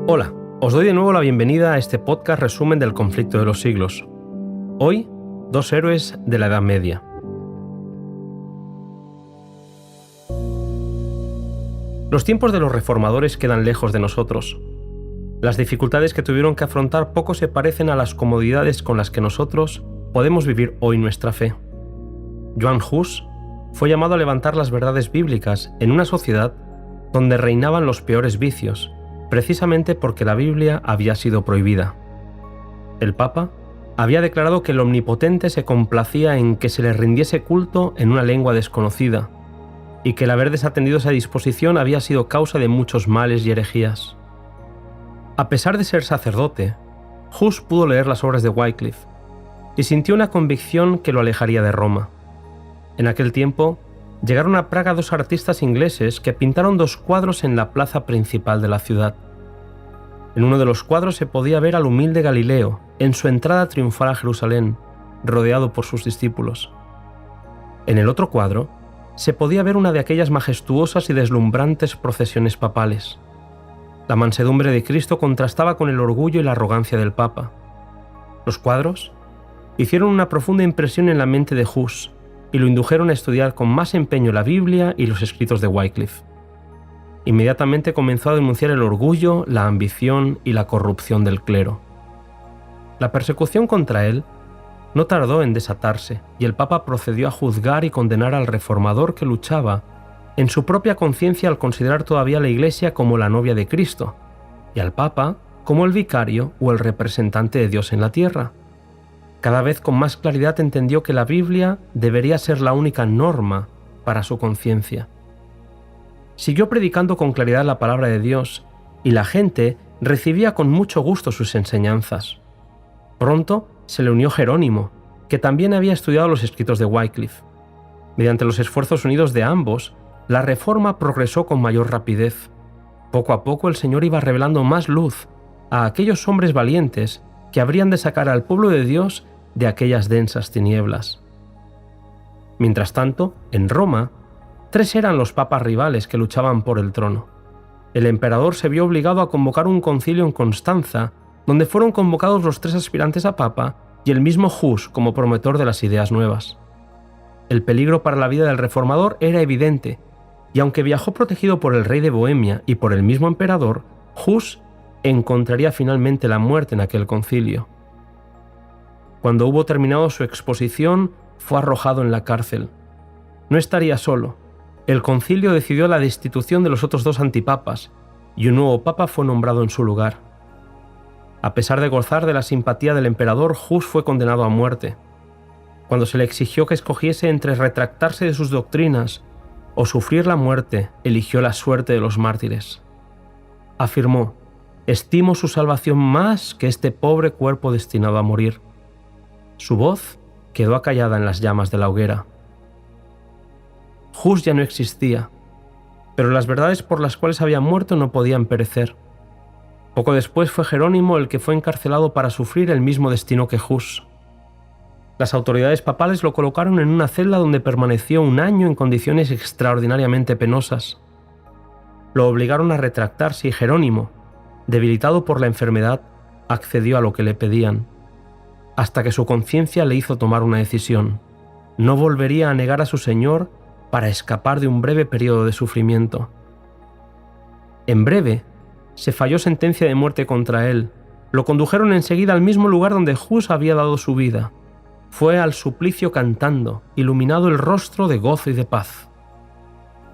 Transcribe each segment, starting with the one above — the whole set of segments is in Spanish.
Hola, os doy de nuevo la bienvenida a este podcast resumen del conflicto de los siglos. Hoy, dos héroes de la Edad Media. Los tiempos de los reformadores quedan lejos de nosotros. Las dificultades que tuvieron que afrontar poco se parecen a las comodidades con las que nosotros podemos vivir hoy nuestra fe. Johann Hus fue llamado a levantar las verdades bíblicas en una sociedad donde reinaban los peores vicios, precisamente porque la Biblia había sido prohibida. El Papa había declarado que el Omnipotente se complacía en que se le rindiese culto en una lengua desconocida, y que el haber desatendido esa disposición había sido causa de muchos males y herejías. A pesar de ser sacerdote, Hus pudo leer las obras de Wycliffe y sintió una convicción que lo alejaría de Roma. En aquel tiempo, llegaron a Praga dos artistas ingleses que pintaron dos cuadros en la plaza principal de la ciudad. En uno de los cuadros se podía ver al humilde Galileo en su entrada triunfal a Jerusalén, rodeado por sus discípulos. En el otro cuadro, se podía ver una de aquellas majestuosas y deslumbrantes procesiones papales. La mansedumbre de Cristo contrastaba con el orgullo y la arrogancia del Papa. Los cuadros hicieron una profunda impresión en la mente de Hus y lo indujeron a estudiar con más empeño la Biblia y los escritos de Wycliffe. Inmediatamente comenzó a denunciar el orgullo, la ambición y la corrupción del clero. La persecución contra él no tardó en desatarse y el Papa procedió a juzgar y condenar al reformador que luchaba en su propia conciencia al considerar todavía a la Iglesia como la novia de Cristo y al Papa como el vicario o el representante de Dios en la tierra. Cada vez con más claridad entendió que la Biblia debería ser la única norma para su conciencia. Siguió predicando con claridad la palabra de Dios y la gente recibía con mucho gusto sus enseñanzas. Pronto se le unió Jerónimo, que también había estudiado los escritos de Wycliffe. Mediante los esfuerzos unidos de ambos, la reforma progresó con mayor rapidez. Poco a poco el Señor iba revelando más luz a aquellos hombres valientes que habrían de sacar al pueblo de Dios de aquellas densas tinieblas. Mientras tanto, en Roma, 3 eran los papas rivales que luchaban por el trono. El emperador se vio obligado a convocar un concilio en Constanza, donde fueron convocados los 3 aspirantes a papa y el mismo Hus como promotor de las ideas nuevas. El peligro para la vida del reformador era evidente, y aunque viajó protegido por el rey de Bohemia y por el mismo emperador, Hus encontraría finalmente la muerte en aquel concilio. Cuando hubo terminado su exposición, fue arrojado en la cárcel. No estaría solo. El concilio decidió la destitución de los otros 2 antipapas, y un nuevo papa fue nombrado en su lugar. A pesar de gozar de la simpatía del emperador, Hus fue condenado a muerte. Cuando se le exigió que escogiese entre retractarse de sus doctrinas o sufrir la muerte, eligió la suerte de los mártires. Afirmó: «Estimo su salvación más que este pobre cuerpo destinado a morir». Su voz quedó acallada en las llamas de la hoguera. Hus ya no existía, pero las verdades por las cuales había muerto no podían perecer. Poco después fue Jerónimo el que fue encarcelado para sufrir el mismo destino que Hus. Las autoridades papales lo colocaron en una celda donde permaneció 1 año en condiciones extraordinariamente penosas. Lo obligaron a retractarse y Jerónimo, debilitado por la enfermedad, accedió a lo que le pedían, hasta que su conciencia le hizo tomar una decisión. No volvería a negar a su Señor para escapar de un breve periodo de sufrimiento. En breve, se falló sentencia de muerte contra él. Lo condujeron enseguida al mismo lugar donde Hus había dado su vida. Fue al suplicio cantando, iluminado el rostro de gozo y de paz.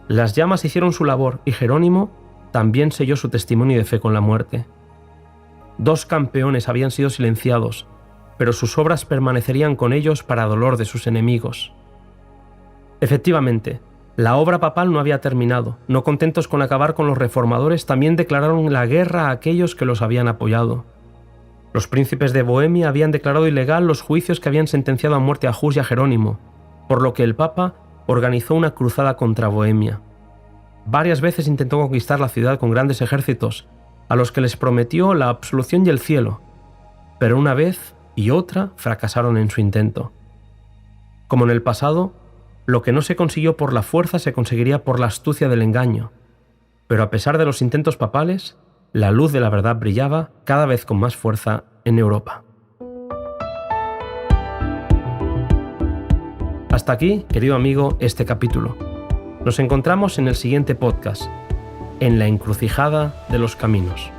Las llamas hicieron su labor y Jerónimo también selló su testimonio de fe con la muerte. 2 campeones habían sido silenciados, pero sus obras permanecerían con ellos para dolor de sus enemigos. Efectivamente, la obra papal no había terminado. No contentos con acabar con los reformadores, también declararon la guerra a aquellos que los habían apoyado. Los príncipes de Bohemia habían declarado ilegal los juicios que habían sentenciado a muerte a Hus y a Jerónimo, por lo que el Papa organizó una cruzada contra Bohemia. Varias veces intentó conquistar la ciudad con grandes ejércitos, a los que les prometió la absolución y el cielo, pero una vez y otra fracasaron en su intento. Como en el pasado, lo que no se consiguió por la fuerza se conseguiría por la astucia del engaño, pero a pesar de los intentos papales, la luz de la verdad brillaba cada vez con más fuerza en Europa. Hasta aquí, querido amigo, este capítulo. Nos encontramos en el siguiente podcast, en la encrucijada de los caminos.